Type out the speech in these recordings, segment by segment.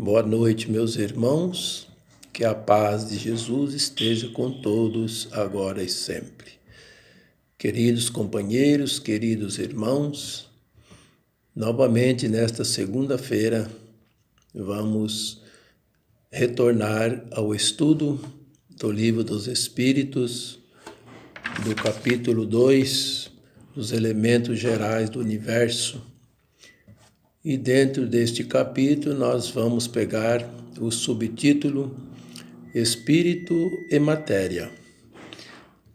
Boa noite, meus irmãos, que a paz de Jesus esteja com todos, agora e sempre. Queridos companheiros, queridos irmãos, novamente nesta segunda-feira vamos retornar ao estudo do Livro dos Espíritos, do capítulo 2, dos elementos gerais do universo. E dentro deste capítulo nós vamos pegar o subtítulo Espírito e Matéria,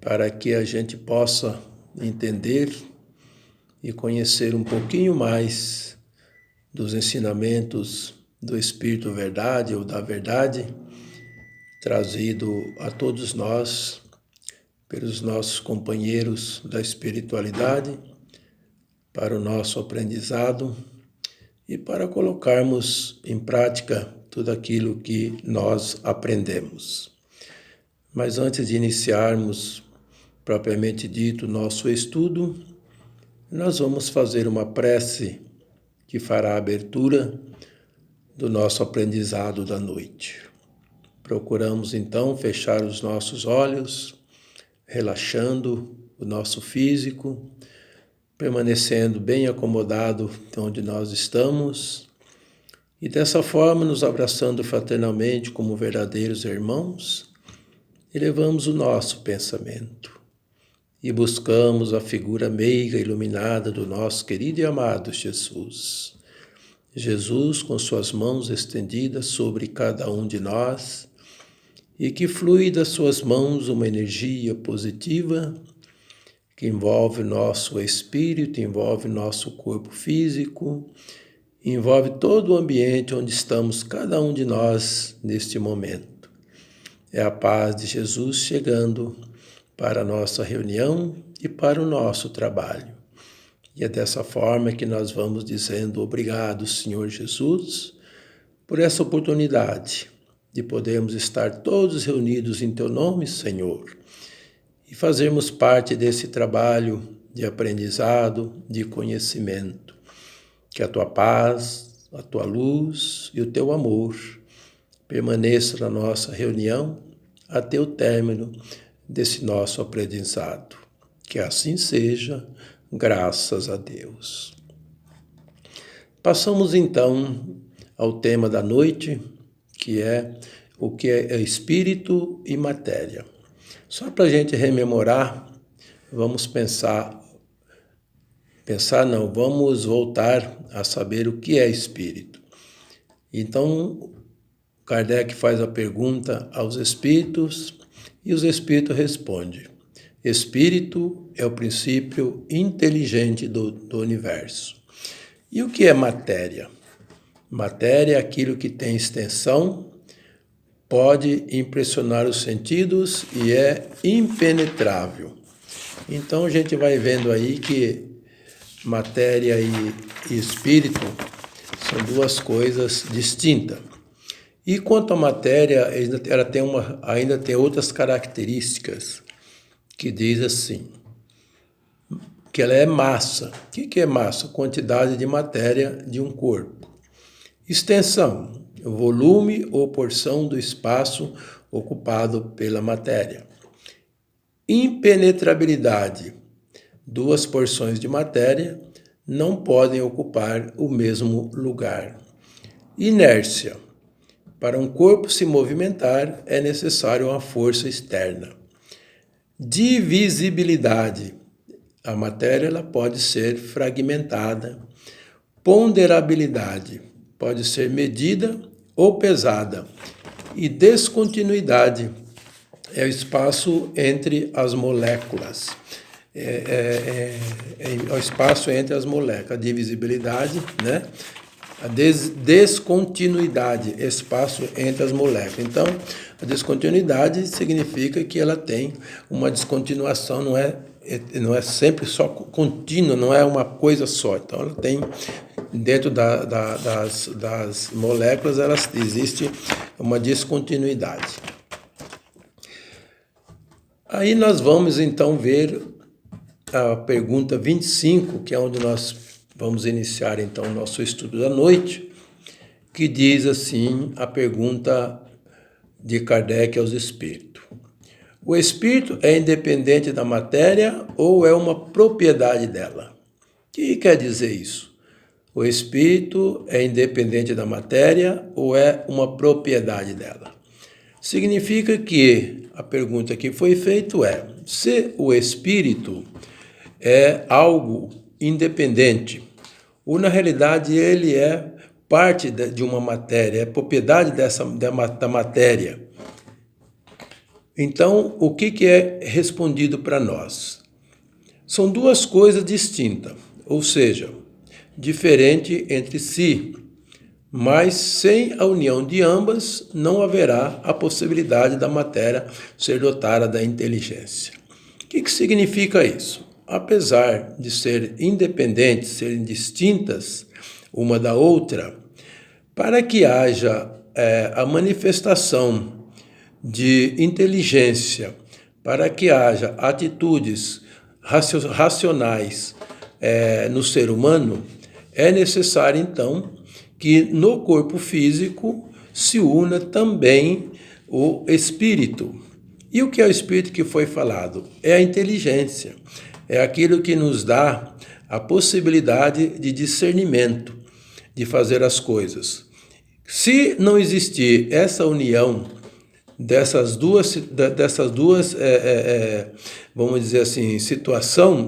para que a gente possa entender e conhecer um pouquinho mais dos ensinamentos do Espírito Verdade ou da Verdade, trazido a todos nós pelos nossos companheiros da espiritualidade, para o nosso aprendizado e para colocarmos em prática tudo aquilo que nós aprendemos. Mas antes de iniciarmos, propriamente dito, nosso estudo, nós vamos fazer uma prece que fará a abertura do nosso aprendizado da noite. Procuramos então fechar os nossos olhos, relaxando o nosso físico, permanecendo bem acomodado onde nós estamos e dessa forma nos abraçando fraternalmente como verdadeiros irmãos, elevamos o nosso pensamento e buscamos a figura meiga iluminada do nosso querido e amado Jesus. Jesus com suas mãos estendidas sobre cada um de nós e que flui das suas mãos uma energia positiva que envolve o nosso espírito, envolve o nosso corpo físico, envolve todo o ambiente onde estamos cada um de nós neste momento. É a paz de Jesus chegando para a nossa reunião e para o nosso trabalho. E é dessa forma que nós vamos dizendo obrigado, Senhor Jesus, por essa oportunidade de podermos estar todos reunidos em Teu nome, Senhor, e fazermos parte desse trabalho de aprendizado, de conhecimento. Que a Tua paz, a Tua luz e o Teu amor permaneçam na nossa reunião até o término desse nosso aprendizado. Que assim seja, graças a Deus. Passamos então ao tema da noite, que é o que é espírito e matéria. Só para a gente rememorar, vamos vamos voltar a saber o que é espírito. Então, Kardec faz a pergunta aos espíritos e os espíritos respondem: espírito é o princípio inteligente do universo. E o que é matéria? Matéria é aquilo que tem extensão, pode impressionar os sentidos e é impenetrável. Então a gente vai vendo aí que matéria e espírito são duas coisas distintas. E quanto à matéria, ela ainda tem outras características, que diz assim, que ela é massa. O que é massa? Quantidade de matéria de um corpo. Extensão, volume ou porção do espaço ocupado pela matéria. Impenetrabilidade, duas porções de matéria não podem ocupar o mesmo lugar. Inércia, para um corpo se movimentar é necessário uma força externa. Divisibilidade, a matéria ela pode ser fragmentada. Ponderabilidade, pode ser medida ou pesada. E descontinuidade é o espaço entre as moléculas. É o espaço entre as moléculas. A divisibilidade, né? A descontinuidade, espaço entre as moléculas. Então, a descontinuidade significa que ela tem uma descontinuação, não é sempre só contínua, não é uma coisa só. Então, ela tem, dentro das moléculas, existe uma descontinuidade. Aí nós vamos, então, ver a pergunta 25, que é onde nós vamos iniciar, então, o nosso estudo da noite, que diz assim a pergunta de Kardec aos espíritos. O espírito é independente da matéria ou é uma propriedade dela? O que quer dizer isso? O espírito é independente da matéria ou é uma propriedade dela? Significa que a pergunta que foi feita é: se o espírito é algo independente, ou na realidade ele é parte de uma matéria, é propriedade da matéria, então o que é respondido para nós? São duas coisas distintas, ou seja, diferentes entre si, mas sem a união de ambas não haverá a possibilidade da matéria ser dotada da inteligência. O que significa isso? Apesar de serem independentes, serem distintas uma da outra, para que haja a manifestação de inteligência, para que haja atitudes racionais no ser humano, é necessário, então, que no corpo físico se una também o espírito. E o que é o espírito que foi falado? É a inteligência, é aquilo que nos dá a possibilidade de discernimento, de fazer as coisas. Se não existir essa união dessas duas vamos dizer assim,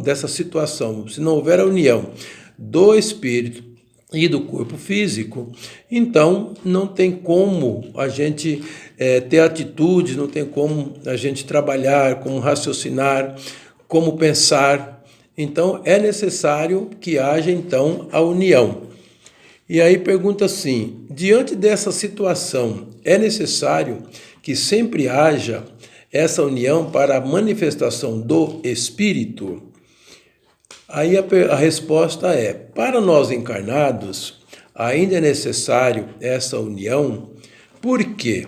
dessa situação, se não houver a união do espírito e do corpo físico, então não tem como a gente ter atitudes, não tem como a gente trabalhar, como raciocinar, como pensar. Então é necessário que haja então a união. E aí pergunta assim: diante dessa situação, é necessário que sempre haja essa união para a manifestação do espírito? Aí a resposta é: para nós encarnados, ainda é necessário essa união. Por quê?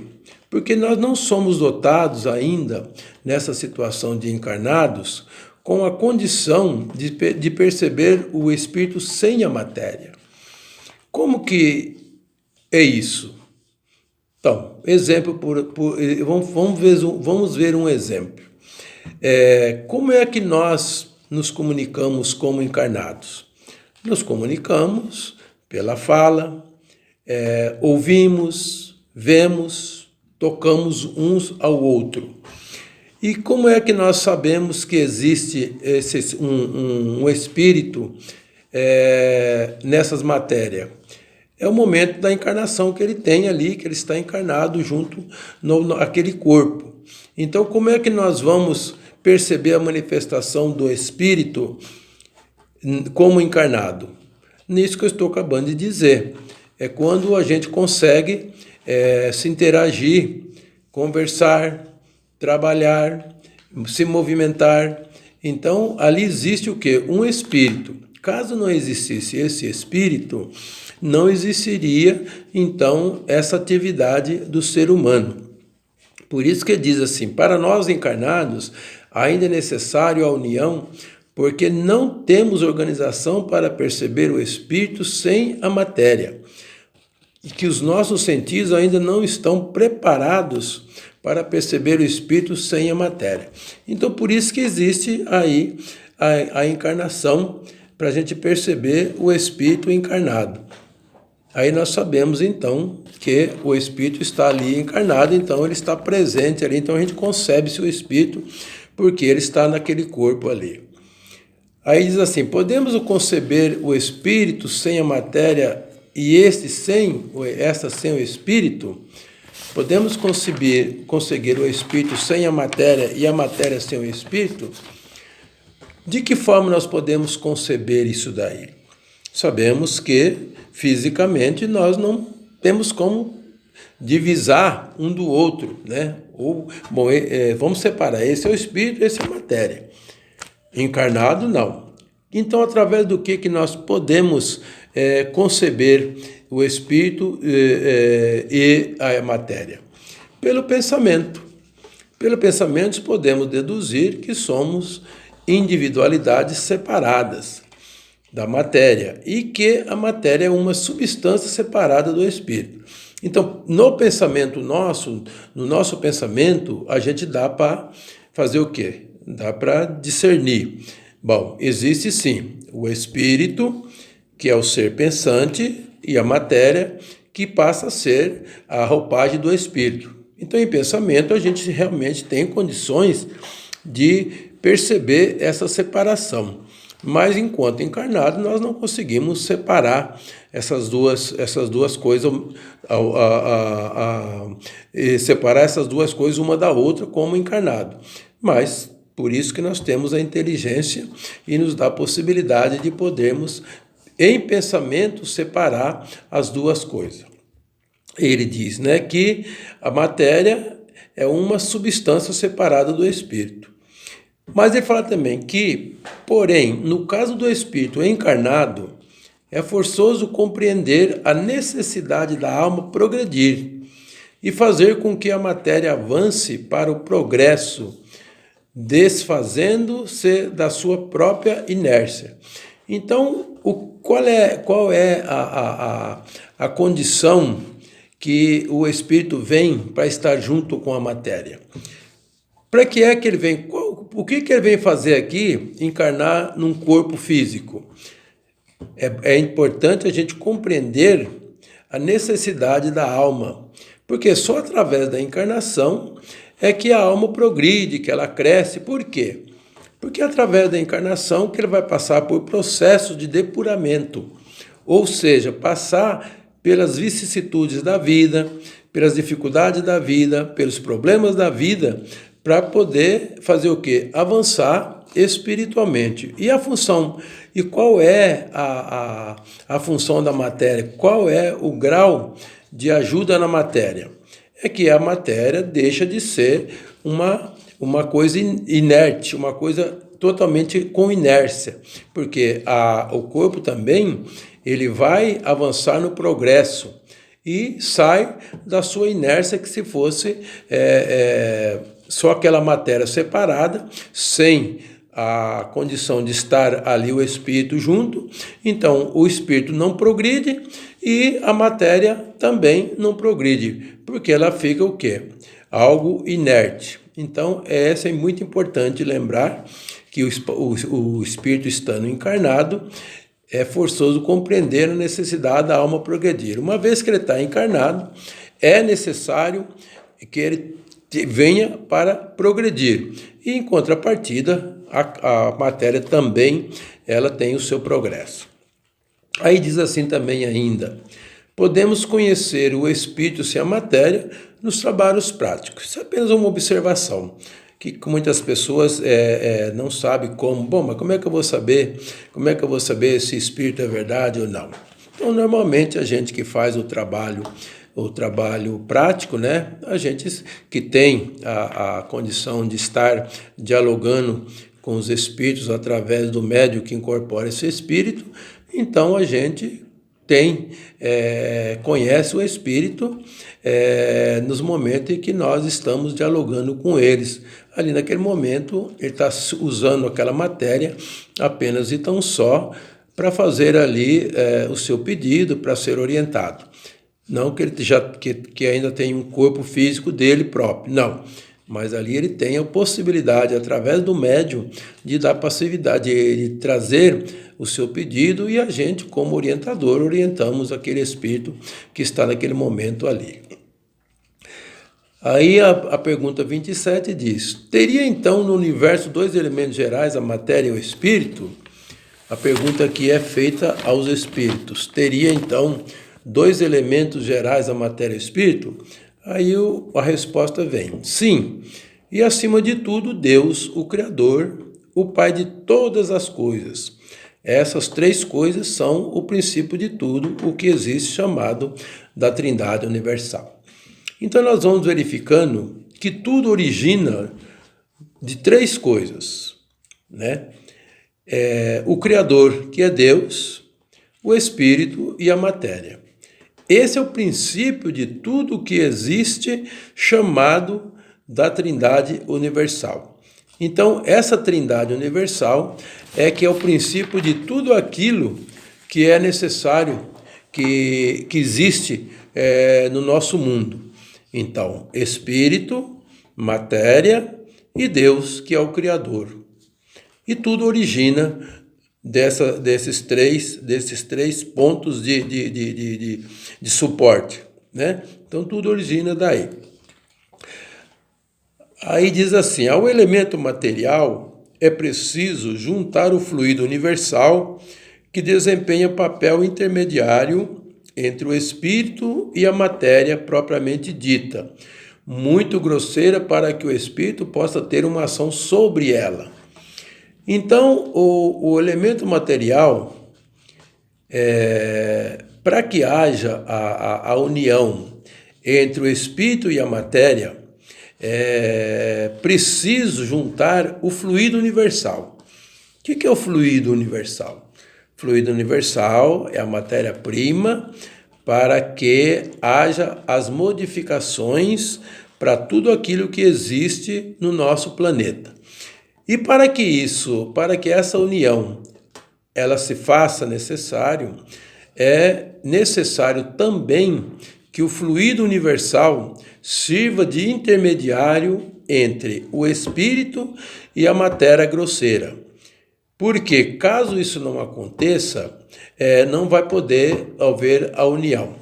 Porque nós não somos dotados ainda, nessa situação de encarnados, com a condição de perceber o espírito sem a matéria. Como que é isso? Então, exemplo vamos ver um exemplo. Como é que nós nos comunicamos como encarnados? Nos comunicamos pela fala, ouvimos, vemos, tocamos uns ao outro. E como é que nós sabemos que existe um espírito nessas matérias? É o momento da encarnação que ele tem ali, que ele está encarnado junto àquele corpo. Então, como é que nós vamos perceber a manifestação do espírito como encarnado? Nisso que eu estou acabando de dizer. É quando a gente consegue se interagir, conversar, trabalhar, se movimentar. Então, ali existe o quê? Um espírito. Caso não existisse esse espírito, não existiria, então, essa atividade do ser humano. Por isso que diz assim: para nós encarnados, ainda é necessário a união, porque não temos organização para perceber o espírito sem a matéria, e que os nossos sentidos ainda não estão preparados para perceber o espírito sem a matéria. Então, por isso que existe aí a encarnação, para a gente perceber o espírito encarnado. Aí nós sabemos, então, que o espírito está ali encarnado, então ele está presente ali, então a gente concebe-se o espírito, porque ele está naquele corpo ali. Aí diz assim: podemos conceber o espírito sem a matéria e esta sem o espírito? Podemos conseguir o espírito sem a matéria e a matéria sem o espírito? De que forma nós podemos conceber isso daí? Sabemos que, fisicamente, nós não temos como divisar um do outro, né? Vamos separar, esse é o espírito, esse é a matéria. Encarnado, não. Então, através do que nós podemos conceber o espírito e a matéria? Pelo pensamento. Pelo pensamento, podemos deduzir que somos individualidades separadas, da matéria e que a matéria é uma substância separada do espírito. Então, no nosso pensamento, a gente dá para fazer o quê? Dá para discernir. Bom, existe sim o espírito, que é o ser pensante, e a matéria, que passa a ser a roupagem do espírito. Então, em pensamento, a gente realmente tem condições de perceber essa separação. Mas, enquanto encarnado, nós não conseguimos separar essas duas coisas, separar essas duas coisas uma da outra como encarnado. Mas, por isso que nós temos a inteligência e nos dá a possibilidade de podermos, em pensamento, separar as duas coisas. Ele diz, né, que a matéria é uma substância separada do espírito. Mas ele fala também que, porém, no caso do espírito encarnado, é forçoso compreender a necessidade da alma progredir e fazer com que a matéria avance para o progresso, desfazendo-se da sua própria inércia. Então, qual é a condição que o espírito vem para estar junto com a matéria? Para que é que ele vem? O que ele vem fazer aqui? Encarnar num corpo físico. É importante a gente compreender a necessidade da alma, porque só através da encarnação é que a alma progride, que ela cresce. Por quê? Porque é através da encarnação que ele vai passar por processos de depuramento, ou seja, passar pelas vicissitudes da vida, pelas dificuldades da vida, pelos problemas da vida, para poder fazer o quê? Avançar espiritualmente. E a função? E qual é a função da matéria? Qual é o grau de ajuda na matéria? É que a matéria deixa de ser uma coisa inerte, uma coisa totalmente com inércia, porque o corpo também ele vai avançar no progresso e sai da sua inércia, que se fosse só aquela matéria separada, sem a condição de estar ali o espírito junto. Então, o espírito não progride e a matéria também não progride, porque ela fica o quê? Algo inerte. Então, é muito importante lembrar que o espírito estando encarnado, é forçoso compreender a necessidade da alma progredir. Uma vez que ele está encarnado, é necessário que ele venha para progredir. E, em contrapartida, a matéria também ela tem o seu progresso. Aí diz assim também ainda: podemos conhecer o espírito sem a matéria nos trabalhos práticos. Isso é apenas uma observação que muitas pessoas não sabem como. Bom, mas como é que eu vou saber? Como é que eu vou saber se espírito é verdade ou não? Então, normalmente, a gente que faz o trabalho prático, né? A gente que tem a condição de estar dialogando com os espíritos através do médium que incorpora esse espírito, então a gente conhece o espírito nos momentos em que nós estamos dialogando com eles. Ali naquele momento, ele está usando aquela matéria apenas e tão só para fazer ali o seu pedido, para ser orientado. Não que ele que ainda tem um corpo físico dele próprio, não. Mas ali ele tem a possibilidade, através do médium, de dar passividade, de trazer o seu pedido, e a gente, como orientador, orientamos aquele espírito que está naquele momento ali. Aí a pergunta 27 diz: teria então no universo dois elementos gerais, a matéria e o espírito? A pergunta aqui é feita aos espíritos. Teria então dois elementos gerais, a matéria e o espírito? Aí a resposta vem: sim, e acima de tudo, Deus, o Criador, o Pai de todas as coisas. Essas três coisas são o princípio de tudo o que existe, chamado da Trindade Universal. Então nós vamos verificando que tudo origina de três coisas, né? O Criador, que é Deus, o Espírito e a matéria. Esse é o princípio de tudo que existe, chamado da Trindade Universal. Então, essa trindade universal é que é o princípio de tudo aquilo que é necessário, que existe no nosso mundo. Então, espírito, matéria e Deus, que é o Criador. E tudo origina desses três pontos de suporte, né? Então, tudo origina daí. Aí diz assim, ao elemento material é preciso juntar o fluido universal que desempenha papel intermediário entre o espírito e a matéria propriamente dita, muito grosseira para que o espírito possa ter uma ação sobre ela. Então, o elemento material, para que haja a união entre o espírito e a matéria, é preciso juntar o fluido universal. O que é o fluido universal? Fluido universal é a matéria-prima para que haja as modificações para tudo aquilo que existe no nosso planeta. E para que essa união ela se faça é necessário também que o fluido universal sirva de intermediário entre o espírito e a matéria grosseira. Porque, caso isso não aconteça, não vai poder haver a união.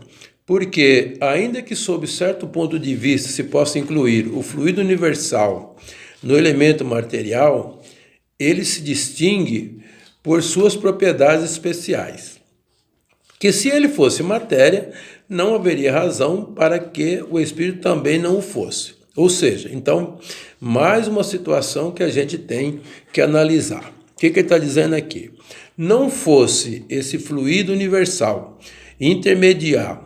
Porque, ainda que sob certo ponto de vista se possa incluir o fluido universal no elemento material, ele se distingue por suas propriedades especiais. Que se ele fosse matéria, não haveria razão para que o espírito também não o fosse. Ou seja, então, mais uma situação que a gente tem que analisar. O que ele está dizendo aqui? Não fosse esse fluido universal intermediar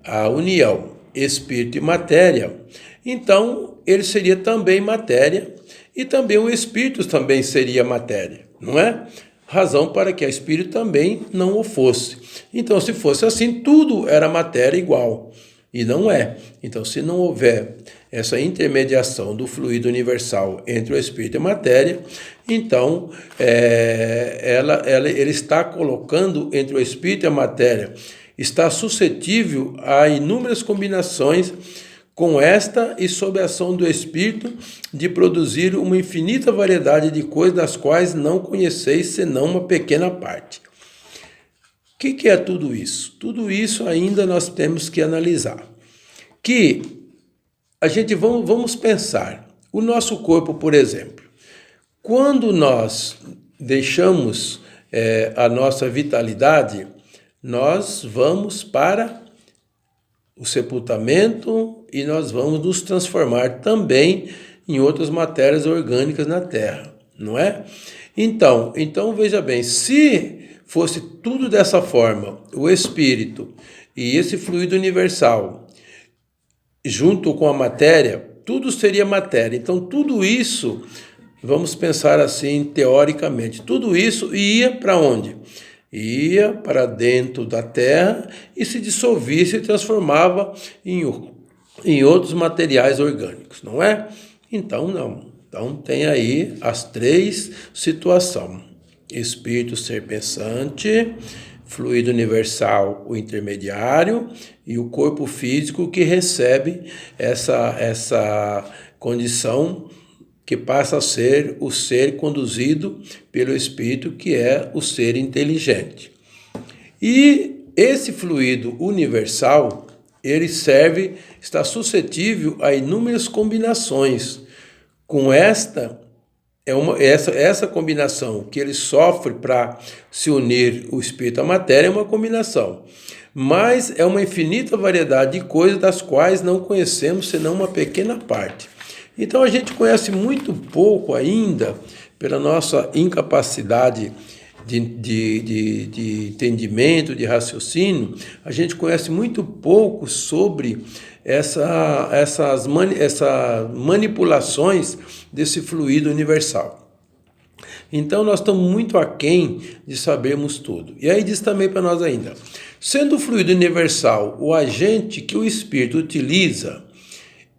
a união espírito e matéria, então ele seria também matéria e também o espírito também seria matéria, não é? Razão para que o espírito também não o fosse. Então, se fosse assim, tudo era matéria igual. E não é. Então, se não houver essa intermediação do fluido universal entre o espírito e a matéria, então ele está colocando entre o espírito e a matéria, está suscetível a inúmeras combinações com esta e sob a ação do Espírito, de produzir uma infinita variedade de coisas das quais não conheceis senão uma pequena parte. O que é tudo isso? Tudo isso ainda nós temos que analisar. Que a gente vamos pensar, o nosso corpo, por exemplo, quando nós deixamos a nossa vitalidade, nós vamos para o sepultamento e nós vamos nos transformar também em outras matérias orgânicas na Terra, não é? Então veja bem, se fosse tudo dessa forma, o espírito e esse fluido universal, junto com a matéria, tudo seria matéria. Então tudo isso, vamos pensar assim teoricamente, tudo isso ia para onde? Ia para dentro da terra e se dissolvia, se transformava em outros materiais orgânicos, não é? Então, não. Então, tem aí as três situações. Espírito, ser pensante, fluido universal, o intermediário, e o corpo físico que recebe essa condição que passa a ser o ser conduzido pelo Espírito, que é o ser inteligente. E esse fluido universal, ele está suscetível a inúmeras combinações. Com essa combinação que ele sofre para se unir o Espírito à matéria é uma combinação. Mas é uma infinita variedade de coisas das quais não conhecemos senão uma pequena parte. Então a gente conhece muito pouco ainda, pela nossa incapacidade de entendimento, de raciocínio, a gente conhece muito pouco sobre essas manipulações desse fluido universal. Então nós estamos muito aquém de sabermos tudo. E aí diz também para nós ainda, sendo o fluido universal o agente que o Espírito utiliza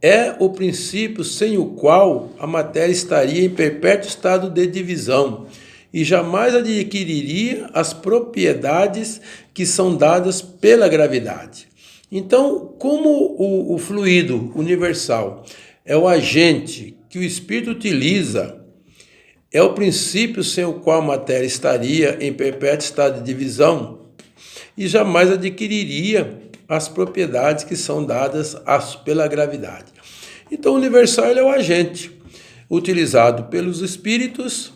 é o princípio sem o qual a matéria estaria em perpétuo estado de divisão e jamais adquiriria as propriedades que são dadas pela gravidade. Então, como o fluido universal é o agente que o Espírito utiliza, é o princípio sem o qual a matéria estaria em perpétuo estado de divisão e jamais adquiriria as propriedades que são dadas pela gravidade. Então, o universal é o agente utilizado pelos espíritos,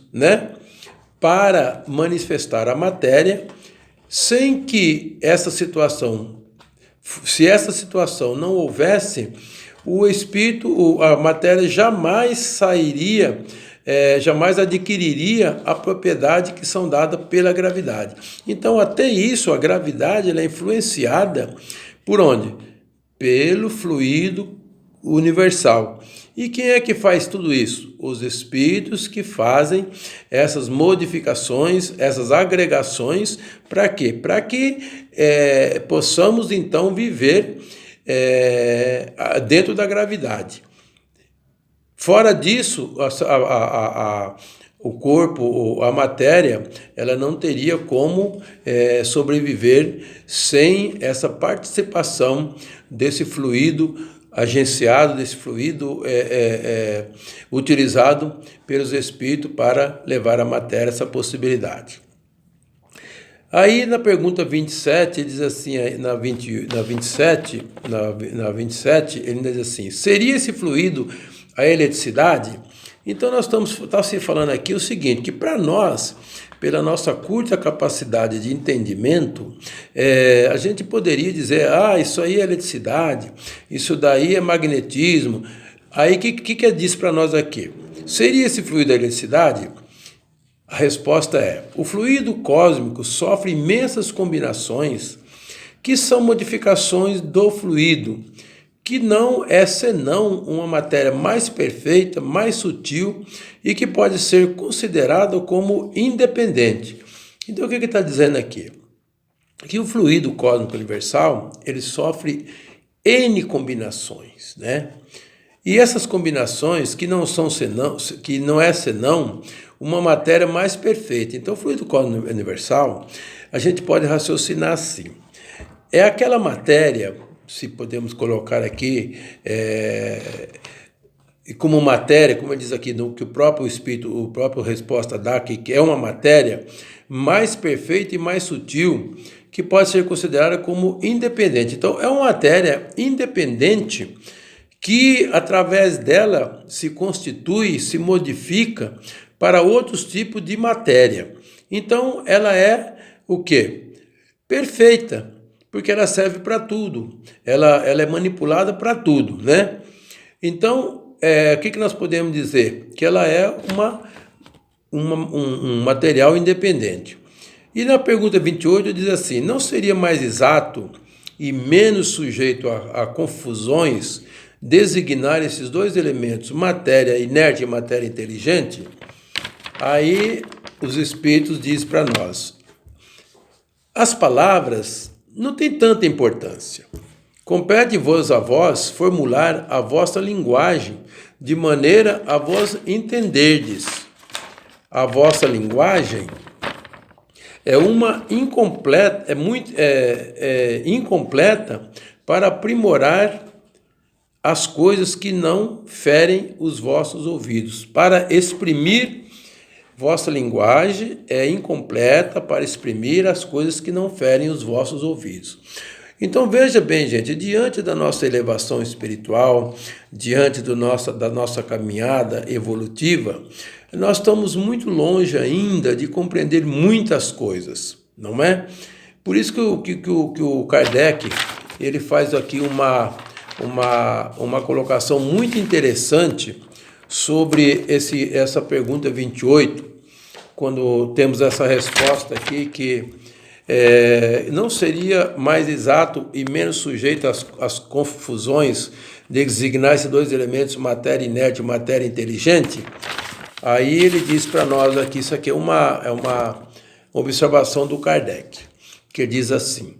para manifestar a matéria, sem que se essa situação não houvesse, o espírito, a matéria jamais sairia, jamais adquiriria a propriedade que são dadas pela gravidade. Então, até isso, a gravidade ela é influenciada por onde? Pelo fluido universal. E quem é que faz tudo isso? Os espíritos que fazem essas modificações, essas agregações, para quê? Para que possamos então viver dentro da gravidade. Fora disso, o corpo, a matéria, ela não teria como sobreviver sem essa participação desse fluido agenciado, desse fluido utilizado pelos espíritos para levar a matéria essa possibilidade. Aí na pergunta 27, ele diz assim, na 27, ele diz assim, seria esse fluido a eletricidade? Então nós estamos se falando aqui o seguinte, que para nós, pela nossa curta capacidade de entendimento, a gente poderia dizer, isso aí é eletricidade, isso daí é magnetismo. Aí o que diz para nós aqui? Seria esse fluido a eletricidade? A resposta é, o fluido cósmico sofre imensas combinações que são modificações do fluido, que não é senão uma matéria mais perfeita, mais sutil e que pode ser considerada como independente. Então, o que ele está dizendo aqui? Que o fluido cósmico universal, ele sofre N combinações, E essas combinações que não é senão uma matéria mais perfeita. Então, o fluido cósmico universal, a gente pode raciocinar assim. É aquela matéria, se podemos colocar aqui, como matéria, como ele diz aqui, que o próprio Espírito, o próprio resposta dá, que é uma matéria mais perfeita e mais sutil, que pode ser considerada como independente. Então, é uma matéria independente que, através dela, se constitui, se modifica para outros tipos de matéria. Então, ela é o quê? Perfeita, porque ela serve para tudo. Ela é manipulada para tudo, Então, o que nós podemos dizer? Que ela é um material independente. E na pergunta 28 diz assim, não seria mais exato e menos sujeito a confusões designar esses dois elementos, matéria inerte e matéria inteligente? Aí os espíritos dizem para nós, as palavras não têm tanta importância. Compete-vos a vós formular a vossa linguagem, de maneira a vos entenderdes. A vossa linguagem é incompleta para aprimorar as coisas que não ferem os vossos ouvidos. Para exprimir, vossa linguagem é incompleta para exprimir as coisas que não ferem os vossos ouvidos. Então veja bem, gente, diante da nossa elevação espiritual, diante da nossa caminhada evolutiva, nós estamos muito longe ainda de compreender muitas coisas, não é? Por isso que o Kardec ele faz aqui uma colocação muito interessante sobre essa pergunta 28, quando temos essa resposta aqui que não seria mais exato e menos sujeito às confusões de designar esses dois elementos, matéria inerte e matéria inteligente? Aí ele diz para nós aqui, isso aqui é uma observação do Kardec, que diz assim,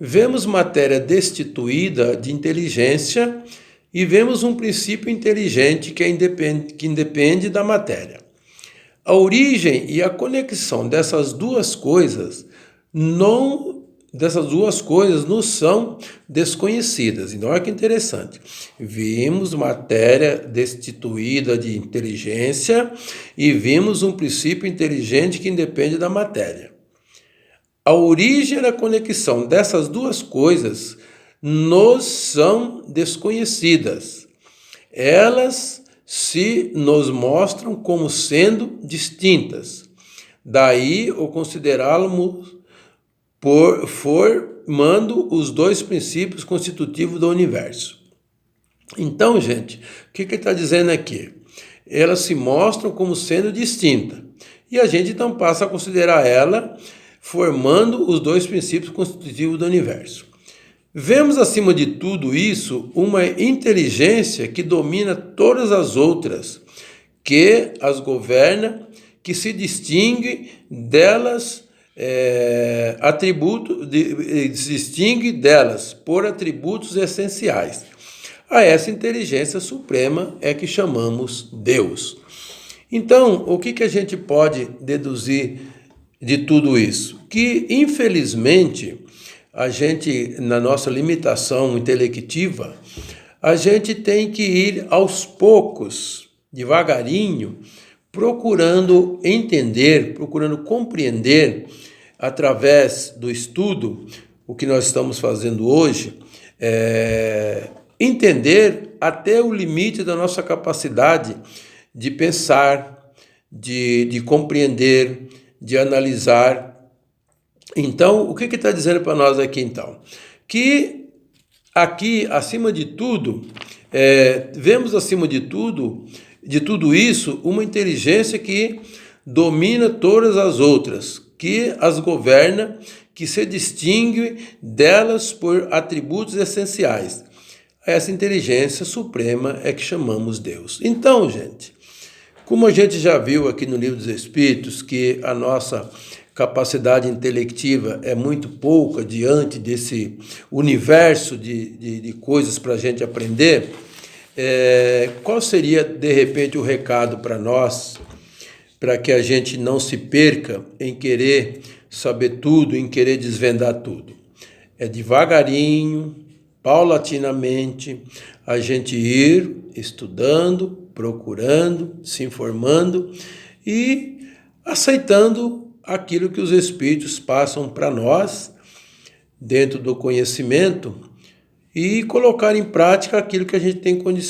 vemos matéria destituída de inteligência e vemos um princípio inteligente que independe da matéria. A origem e a conexão dessas duas coisas nos são desconhecidas. Então, olha que interessante. Vimos matéria destituída de inteligência e vimos um princípio inteligente que independe da matéria. A origem e a conexão dessas duas coisas nos são desconhecidas. Elas se nos mostram como sendo distintas. Daí o considerá-los formando os dois princípios constitutivos do universo. Então, gente, o que ele está dizendo aqui? Elas se mostram como sendo distintas. E a gente então passa a considerar ela formando os dois princípios constitutivos do universo. Vemos, acima de tudo isso, uma inteligência que domina todas as outras, que as governa, que se distingue delas, por atributos essenciais. A essa inteligência suprema é que chamamos Deus. Então, o que a gente pode deduzir de tudo isso? Que, infelizmente, a gente, na nossa limitação intelectiva, a gente tem que ir aos poucos, devagarinho, procurando entender, procurando compreender, através do estudo, o que nós estamos fazendo hoje, entender até o limite da nossa capacidade de pensar, de compreender, de analisar. Então, o que está dizendo para nós aqui, então? Que aqui, acima de tudo, vemos acima de tudo isso, uma inteligência que domina todas as outras, que as governa, que se distingue delas por atributos essenciais. Essa inteligência suprema é que chamamos Deus. Então, gente, como a gente já viu aqui no Livro dos Espíritos, que a nossa capacidade intelectiva é muito pouca diante desse universo de coisas para a gente aprender, qual seria, de repente, o recado para nós, para que a gente não se perca em querer saber tudo, em querer desvendar tudo? É devagarinho, paulatinamente, a gente ir estudando, procurando, se informando e aceitando aquilo que os Espíritos passam para nós, dentro do conhecimento, e colocar em prática aquilo que a gente tem condição